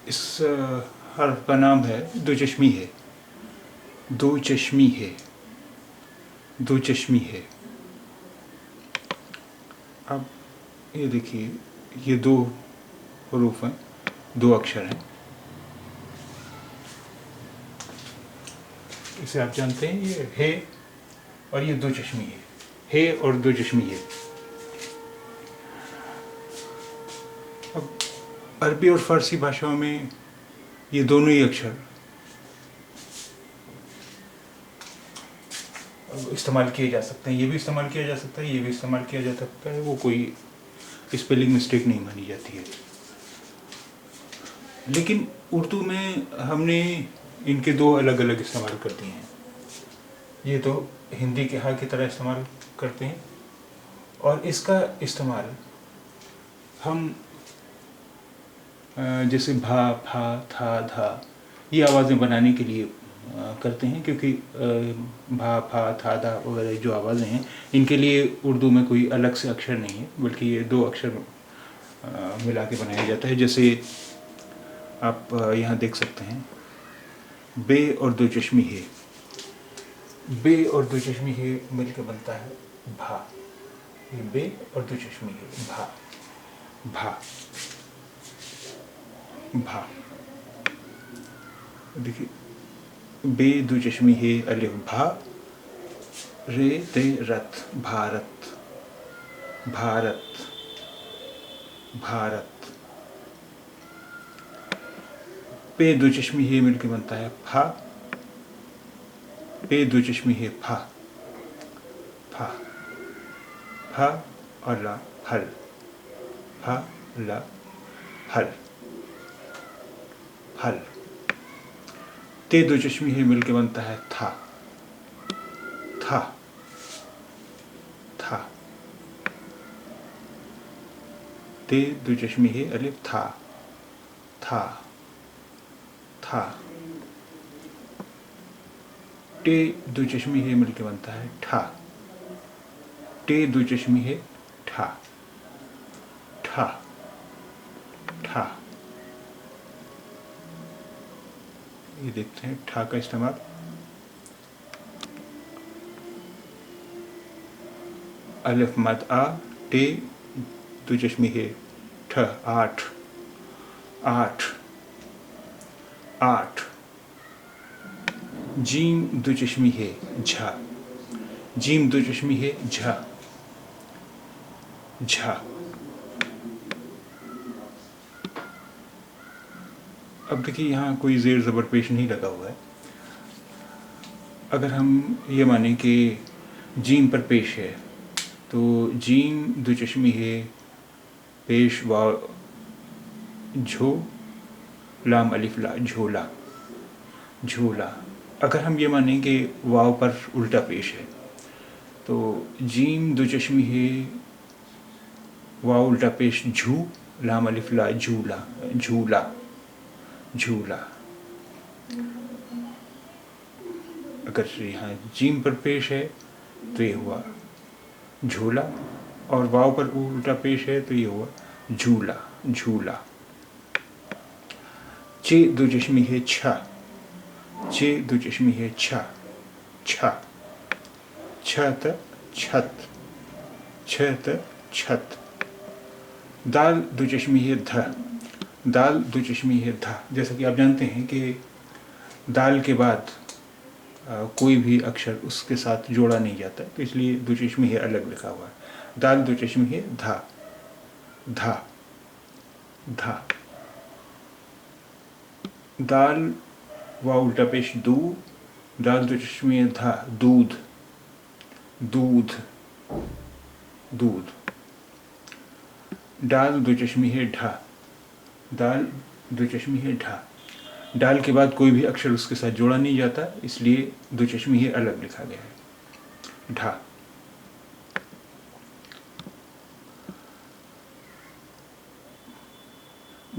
इस हर्फ का नाम है दो चश्मी है। दो चश्मी है, दो चश्मी है। अब ये देखिए, ये दो हरूफ हैं, दो अक्षर हैं। इसे आप जानते हैं, ये है और ये दो चश्मी है और दो चश्मी है। अब अरबी और फारसी भाषाओं में ये दोनों ही अक्षर इस्तेमाल किए जा सकते हैं। ये भी इस्तेमाल किया जा सकता है, ये भी इस्तेमाल किया जा सकता है। वो कोई स्पेलिंग मिस्टेक नहीं मानी जाती है। लेकिन उर्दू में हमने इनके दो अलग अलग इस्तेमाल कर दिए हैं। ये तो हिंदी के हा की तरह इस्तेमाल करते हैं, और इसका इस्तेमाल हम जैसे भा, फा, था, धा ये आवाज़ें बनाने के लिए करते हैं, क्योंकि भा, फा, था, धा वगैरह जो आवाज़ें हैं, इनके लिए उर्दू में कोई अलग से अक्षर नहीं है, बल्कि ये दो अक्षर मिला के बनाया जाता है। जैसे आप यहाँ देख सकते हैं, बे और दो चश्मी है। बे और दो चश्मी है मिलकर बनता है भा। ये बे और दो चश्मी है, भा, भा, भा। देखिए, बे दो चश्मी है, अलिफ भा, रे ते रत, भारत, भारत, भारत। पे दो चश्मी है मिलके बनता है फा। पे दो चश्मी है फा, फा, फा और ला, फल, फा, ला, फल, फल। ते दो चश्मी है मिलके बनता है था, था, था। ते दो चश्मी है, अलिफ था, था, था। टे दो चश्मी है मिलके बनता है ठा। टे दो चश्मी है, ठा, ठा, ठा। ये देखते हैं ठा का इस्तेमाल। अलिफ मद आ, टे दो चश्मी है, ठ, आठ, आठ, आठ। जीम दो चश्मी है, झा। जीम दो चश्मी है, झा, झा। अब देखिए, यहाँ कोई ज़ेर ज़बर पेश नहीं लगा हुआ है। अगर हम ये माने कि जीम पर पेश है, तो जीम दो चश्मी है, पेश वाव झो, लाम अलिफ ला, झोला, झोला। अगर हम ये मानें कि वाव पर उल्टा पेश है, तो जीम दो चश्मी है, वाव उल्टा पेश झू, लाम अलिफ ला, झूला, झूला, झूला। अगर यहाँ जीम पर पेश है तो ये हुआ झूला, और वाव पर उल्टा पेश है तो ये हुआ झूला, झूला। चे दो चश्मी है, छा। चे दो चश्मी है, छा, छा। छत, छत, छत, छत। दाल दो चश्मी है, ध। दाल दो चश्मी है, धा। जैसा कि आप जानते हैं कि दाल के बाद कोई भी अक्षर उसके साथ जोड़ा नहीं जाता, तो इसलिए दो चश्मी है अलग लिखा हुआ है। दाल दो चश्मी है, धा, धा, धा। दाल वाव उल्टा पेश दू, दाल दो चश्मी है, धा, दूध, दूध, दूध। डाल दो चश्मी है, ढा। दाल दो चश्मी है, ढा। डाल के बाद कोई भी अक्षर उसके साथ जोड़ा नहीं जाता, इसलिए दो चश्मी है अलग लिखा गया है, ढा।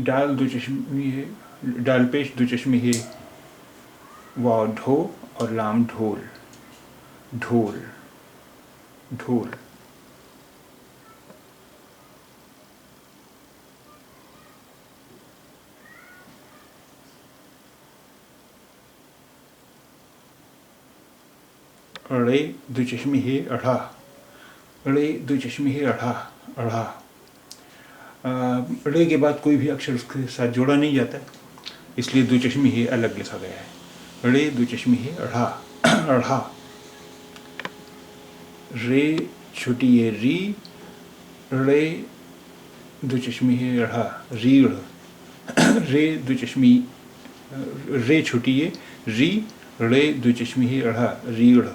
डाल दो चश्मी है, डाल पेश दो चश्मी है, वाव ढो और लाम ढोल, ढोल, ढोल। ड़े दो चश्मे है अढ़ा, ड़े दो चश्मे है अढ़ा, अढ़ा। ड़े के बाद कोई भी अक्षर उसके साथ जोड़ा नहीं जाता, इसलिए दो चश्मे है अलग लिखा गया है। ड़े दो चश्मे है अढ़ा, अढ़ा। रे छोटी है री, ड़े दो चश्मे है अढ़ा, रीढ़। रे दो चश्मी, रे छोटी है री, रे दो चश्मी है अढ़ा, रीढ़,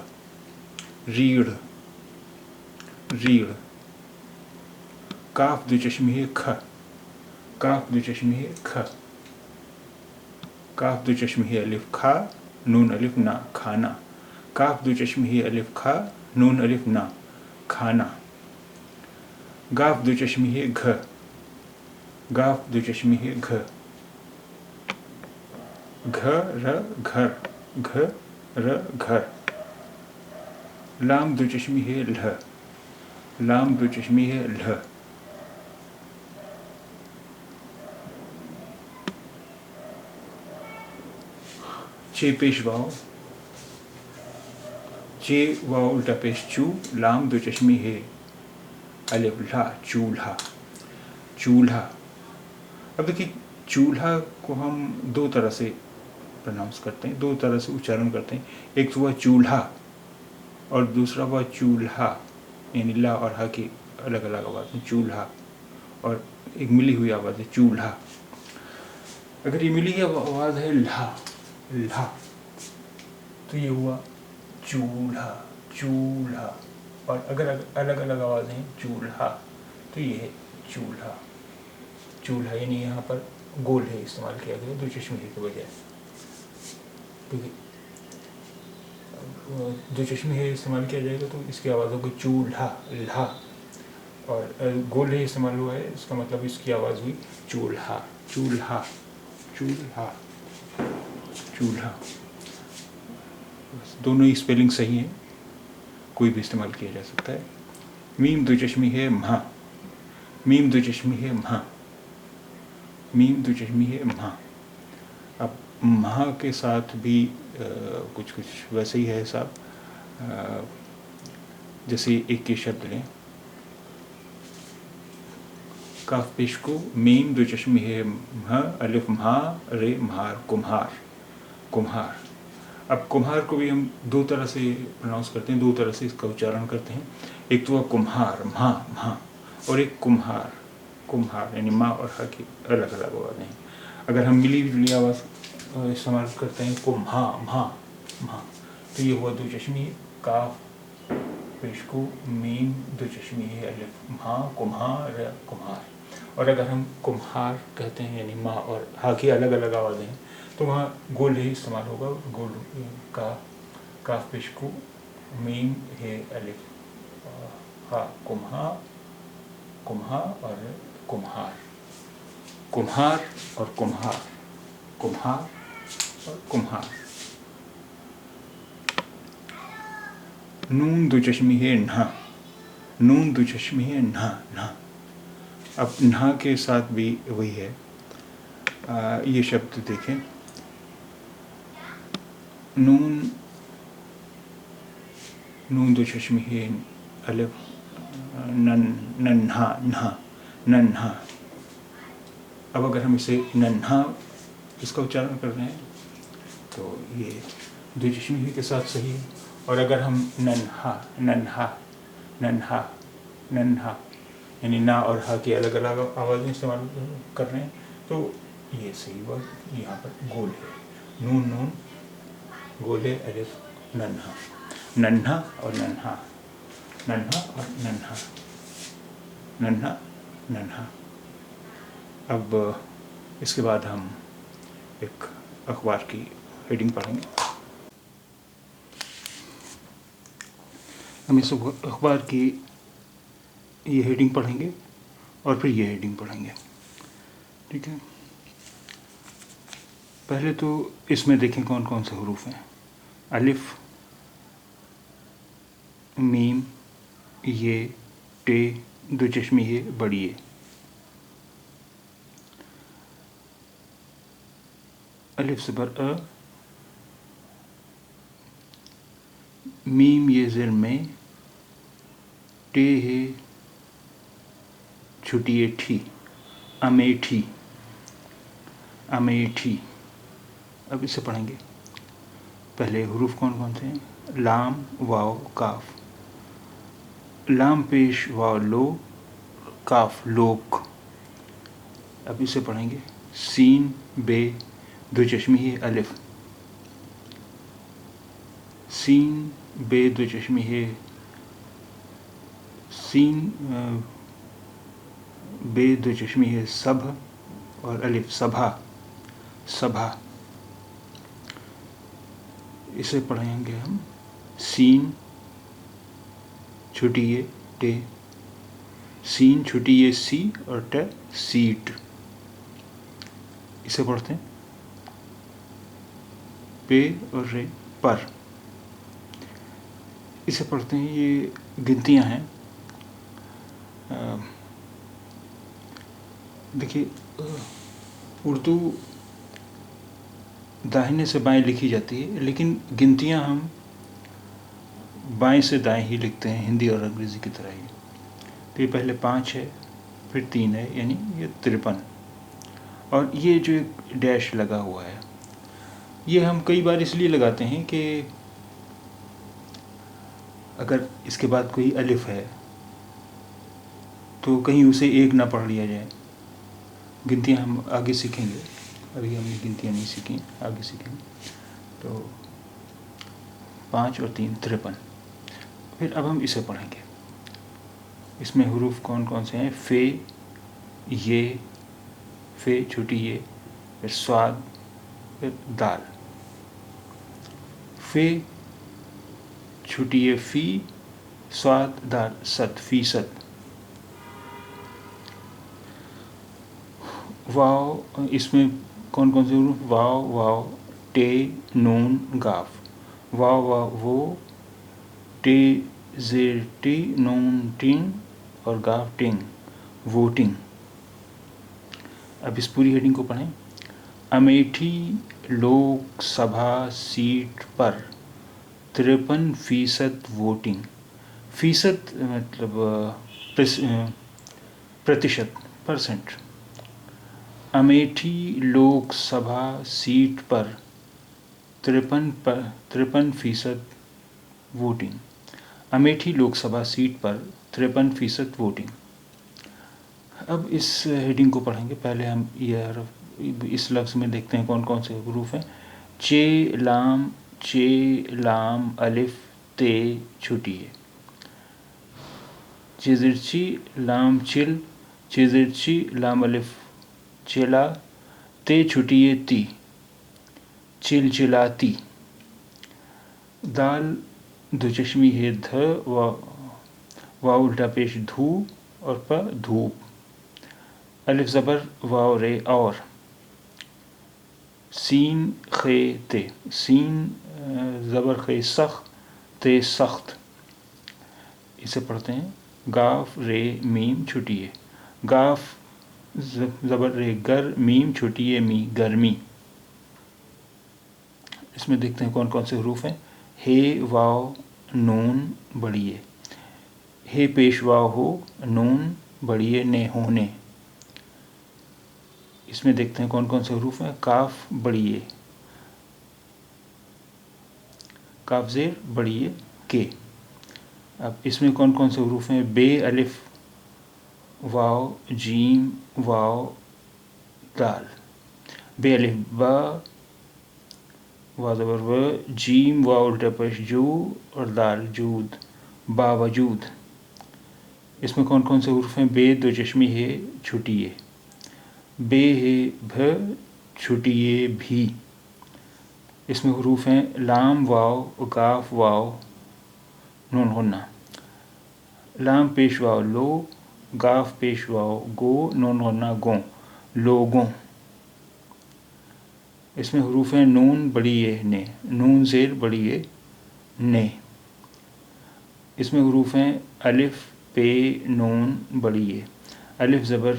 रीढ़, रीढ़। काफ दो चश्मी है ख, काफ दो चश्मी है ख, काफ दो चश्मी है अलिफ खा, नून अलिफ ना, खाना। काफ दो चश्मी है अलिफ खा, नून अलिफ ना, खाना। गाफ दो चश्मी है घ, गाफ दो चश्मी है घ, घ र घर, घ र घर। लाम दो चश्मी है लह, लाम दो चश्मी है लह। चे पेश वाव, चे वाव उल्टा पेश चू, लाम दो चश्मी है अलिफ ला, चूल्हा, चूल्हा। अब देखिए चूल्हा को हम दो तरह से प्रोनाउंस करते हैं, दो तरह से उच्चारण करते हैं। एक तो हुआ चूल्हा और दूसरा हुआ चूल्हा, यानी ला और हा की अलग अलग आवाज़ है, चूल्हा। और एक मिली हुई आवाज़ है चूल्हा। अगर ये मिली हुई आवाज़ है ला, ला, तो ये हुआ चूल्हा, चूल्हा। और अगर अलग अलग आवाज़ हैं चूल्हा, तो ये है चूल्हा, चूल्हा। यानी यहाँ पर गोल है इस्तेमाल किया गया दो चश्मे के बजाय, क्योंकि दो चश्मे है इस्तेमाल किया जाएगा तो इसकी आवाज़ होगी चूल्हा, ल्हा। और गोल है इस्तेमाल हुआ है, इसका मतलब इसकी आवाज़ हुई चूल्हा, चूल्हा, चूल्हा, चूल्हा। दोनों ही स्पेलिंग सही है, कोई भी इस्तेमाल किया जा सकता है। मीम दो चश्मी है महा, मीम दो चश्मी है महा, मीम दो चश्मी है महा। अब महा के साथ भी कुछ कुछ वैसे ही है साहब। जैसे एक ये शब्द लें, काफ पेश को, मीम दो चश्मी है महा, अलिफ महा, रे महार, कुम्हार, कुम्हार। अब कुम्हार को भी हम दो तरह से प्रोनाउंस करते हैं, दो तरह से इसका उच्चारण करते हैं। एक तो कुम्हार, महा, महा, और एक कुम्हार, कुम्हार, यानी माँ और हा की अलग अलग आवाज़ हैं। अगर हम मिली जुली आवाज़ इस्तेमाल करते हैं कुम्हा, महा, महा, तो ये हुआ दो चश्मी, काफ पेश को, मीम दो चश्मी है अलिफ, महा, कुम्हार, कुम्हार। और अगर हम कुम्हार कहते हैं यानी माँ और हा की अलग अलग आवाज़ें हैं, तो वहाँ गोल ही इस्तेमाल होगा, गोल का, काफ पेश को, मीम है अलिफ, हा, कुम्हा, कुम्हा और कुम्हार, कुम्हार और कुम्हार, कुम्हार और कुम्हार। नून दो चश्मी है नहा, नून दो चश्मी है नहा, नहा। अब नहा के साथ भी वही है। ये शब्द देखें, नून, नून दो चश्मी है अलिफ, नन्हा, नहा, नन्हा। अब अगर हम इसे नन्हा इसका उच्चारण कर रहे हैं तो ये दो चश्मी के साथ सही है। और अगर हम नन्हा, नन्हा, नन्हा, नन्हा, यानी ना और हा की अलग अलग आवाज़ें इस्तेमाल कर रहे हैं, तो ये सही हुआ। यहाँ पर गोल है, नून नून, गोल है अलिफ, नन्हा, नन्हा और नन्हा, नन्हा और नन्हा, नन्हा, नन्हा। अब इसके बाद हम एक अखबार की हेडिंग पढ़ेंगे। हम इस अखबार की ये हेडिंग पढ़ेंगे और फिर ये हेडिंग पढ़ेंगे, ठीक है। पहले तो इसमें देखें कौन कौन से हरूफ हैं। अलिफ, मीम, ये, टे, दो चश्मी है बड़ी है। अलिफ ज़बर अ, میم یہ زیر میں، ٹے ہے چھٹی ہے ٹھی، امیٹھی، امیٹھی. اب اسے پڑھیں گے. پہلے حروف کون کون سے ہیں؟ لام، واو، کاف. لام پیش واو لو، کاف لوک. اب اسے پڑھیں گے. سین بے دو چشمی ہے الف، سین بے دو چشمی ہے، سین بے دو چشمی ہے سبھ اور الف سبھا، سبھا. اسے پڑھیں گے ہم. سین چھٹی ہے ٹے، سین چھٹی ہے سی اور ٹ سیٹ. اسے پڑھتے ہیں. پے اور رے پر. اسے پڑھتے ہیں. یہ گنتیاں ہیں. دیکھیے اردو داہنے سے بائیں لکھی جاتی ہے، لیکن گنتیاں ہم بائیں سے دائیں ہی لکھتے ہیں، ہندی اور انگریزی کی طرح ہی. تو یہ پہلے 5 ہے، پھر 3 ہے، یعنی یہ 53. اور یہ جو ایک ڈیش لگا ہوا ہے، یہ ہم کئی بار اس لیے لگاتے ہیں کہ اگر اس کے بعد کوئی الف ہے تو کہیں اسے ایک نہ پڑھ لیا جائے. گنتیاں ہم آگے سیکھیں گے، ابھی ہم نے گنتیاں نہیں سیکھیں، آگے سیکھیں گے. تو 5 اور 3 53. پھر اب ہم اسے پڑھیں گے. اس میں حروف کون کون سے ہیں؟ فے، یہ، فے چھوٹی یہ، پھر سواد، پھر دال. فے چھوٹی یہ فی، سواد دال صد، فیصد. واو، اس میں کون کون سے حروف؟ واو، واو، ٹے، نون، گاف. واو واو وہ، ٹے زیر ٹی، نون ٹین اور گاف ٹنگ، ووٹنگ. اب اس پوری ہیڈنگ کو پڑھیں. امیٹھی لوک سبھا سیٹ پر 53% ووٹنگ. فیصد مطلب پرتیشت، پرسنٹ. امیٹھی لوک سبھا سیٹ پر 53% ووٹنگ. امیٹھی لوک سبھا سیٹ پر 53% ووٹنگ. اب اس ہیڈنگ کو پڑھیں گے. پہلے ہم اس لفظ میں دیکھتے ہیں کون کون سے حروف ہیں. چے لام الف تے چھٹی ہے. چیزرچی لام چل، چیزرچی لام الف چلا، تے چھٹی ہے تی، چل چلاتی. دال دو چشمی ہے دھ، واو الٹا پیش دھو اور پ دھوپ. الف زبر واو رے اور. سین خے تے، سین زبر خے سخ، تے سخت. اسے پڑھتے ہیں. گاف رے میم چھٹی ہے، گاف زبر رے گر، میم چھٹی ہے می، گرمی. اس میں دیکھتے ہیں کون کون سے حروف ہیں. ہے واو نون بڑی ہے، ہے پیش واو ہو، نون بڑی ہے نے، ہونے. اس میں دیکھتے ہیں کون کون سے حروف ہیں. کاف بڑی ہے، کاف زیر بڑی ہے کے. اب اس میں کون کون سے حروف ہیں. بے الف واو جیم واو دال. بے الف با، وا زبر و، جیم واو الٹا پیش جو اور دال جود، باوجود. اس میں کون کون سے حروف ہیں. بے دو چشمی ہے چھٹی ہے، بے ہے بھ چھٹی ہے بھی. اس میں حروف ہیں. لام واو کاف واو نون غنہ. لام پیش واو لو، گاف پیش واو گو، نون غنہ گوں، لوگوں. اس میں حروف ہیں. نون بڑی ہے نے، نون زیر بڑی ہے نے. اس میں حروف ہیں. الف پے نون بڑی ہے، الف زبر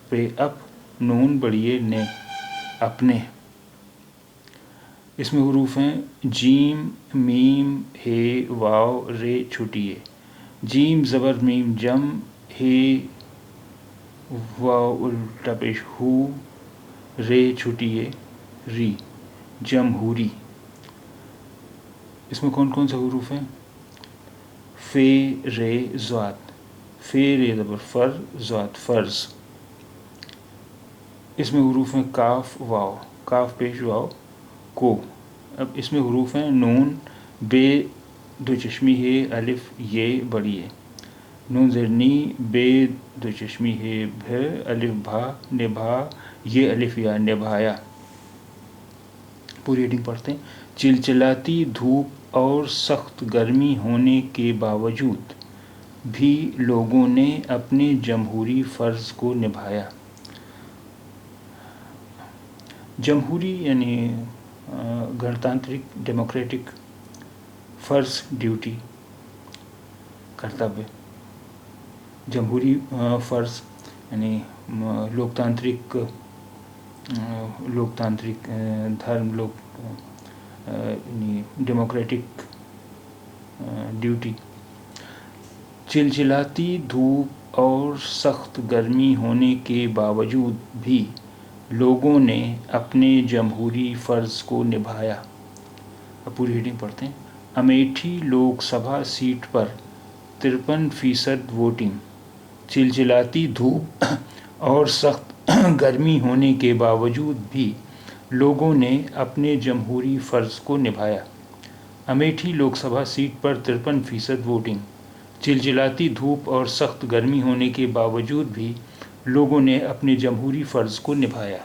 پہ اپ، نون بڑی ہے نے، اپنے. اس میں حروف ہیں جیم، میم، ہے، واو، رے چھوٹی ہے. جیم زبر میم جم، ہے واو الٹا پیش ہو، رے چھوٹی ہے ری، جمہوری. اس میں کون کون سے حروف ہیں؟ فے، رے، ضاد. فے رے زبر فر، ضاد فرض. اس میں حروف ہیں کاف، واو، کاف پیش واو کو. اب اس میں حروف ہیں نون، بے دو چشمی ہے، الف یہ بڑی ہے. نون زیر نی، بے دو چشمی ہے بھ، الف بھا، نبھا یہ الف یا نبھایا. پوری ریڈنگ پڑھتے ہیں. چلچلاتی دھوپ اور سخت گرمی ہونے کے باوجود بھی لوگوں نے اپنے جمہوری فرض کو نبھایا. جمہوری یعنی گنتانترک، ڈیموکریٹک. فرض ڈیوٹی، کرتویہ. جمہوری فرض یعنی لوکتانترک دھرم، یعنی ڈیموکریٹک ڈیوٹی. چلچلاتی دھوپ اور سخت گرمی ہونے کے باوجود بھی لوگوں نے اپنے جمہوری فرض کو نبھایا. اب پوری ہیڈنگ پڑھتے ہیں. امیٹھی لوک سبھا سیٹ پر 53% ووٹنگ. چلچلاتی دھوپ اور سخت گرمی ہونے کے باوجود بھی لوگوں نے اپنے جمہوری فرض کو نبھایا. امیٹھی لوک سبھا سیٹ پر 53% ووٹنگ. چلچلاتی دھوپ اور سخت گرمی ہونے کے باوجود بھی لوگوں نے اپنے جمہوری فرض کو نبھایا.